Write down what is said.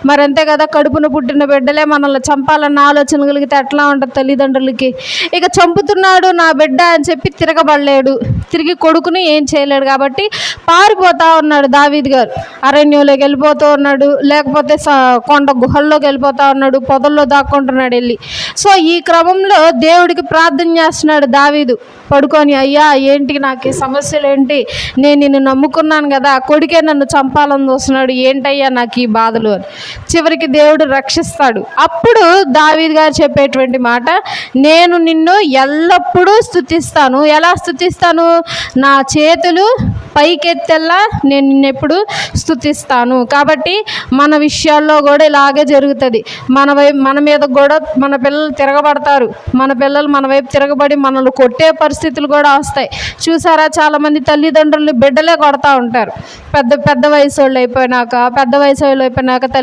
మరి అంతే కదా, కడుపున పుట్టిన బిడ్డలే మనల్ని చంపాలన్న ఆలోచన కలిగితే ఎట్లా ఉంటుంది తల్లిదండ్రులకి? ఇక చంపుతున్నాడు నా బిడ్డ అని చెప్పి తిరగబడలేడు, తిరిగి కొడుకుని ఏం చేయలేడు. కాబట్టి పారిపోతా ఉన్నాడు దావీదు గారు. అరణ్యంలోకి వెళ్ళిపోతూ ఉన్నాడు, లేకపోతే కొండ గుహల్లోకి వెళ్ళిపోతా ఉన్నాడు, పొదల్లో దాక్కుంటున్నాడు వెళ్ళి. సో ఈ క్రమంలో దేవుడికి ప్రార్థన చేస్తున్నాడు దావీదు పడుకొని, అయ్యా ఏంటి నాకు ఈ సమస్యలు ఏంటి, నేను నిన్ను నమ్ముకున్నాను కదా, కొడుకే నన్ను చంపాలని చూస్తున్నాడు, ఏంటయ్యా నాకు ఈ బాధలు అని. చివరికి దేవుడు రక్షిస్తాడు. అప్పుడు దావీదు గారు చెప్పేటువంటి మాట, నేను నిన్ను ఎల్లప్పుడూ స్తుతిస్తాను. ఎలా స్తుతిస్తాను? నా చేతులు పైకెత్తెల్లా నేను నిన్నెప్పుడు స్తుతిస్తాను. కాబట్టి మన విషయాల్లో కూడా ఇలాగే జరుగుతుంది. మన మీద కూడా మన పిల్లలు తిరగబడతారు, మన పిల్లలు మన వైపు తిరగబడి మనల్ని కొట్టే పరిస్థితులు కూడా వస్తాయి. చూసారా, చాలామంది తల్లిదండ్రులు బిడ్డలే కొడతా ఉంటారు. పెద్ద వయసు వాళ్ళు అయిపోయినాక తల్లి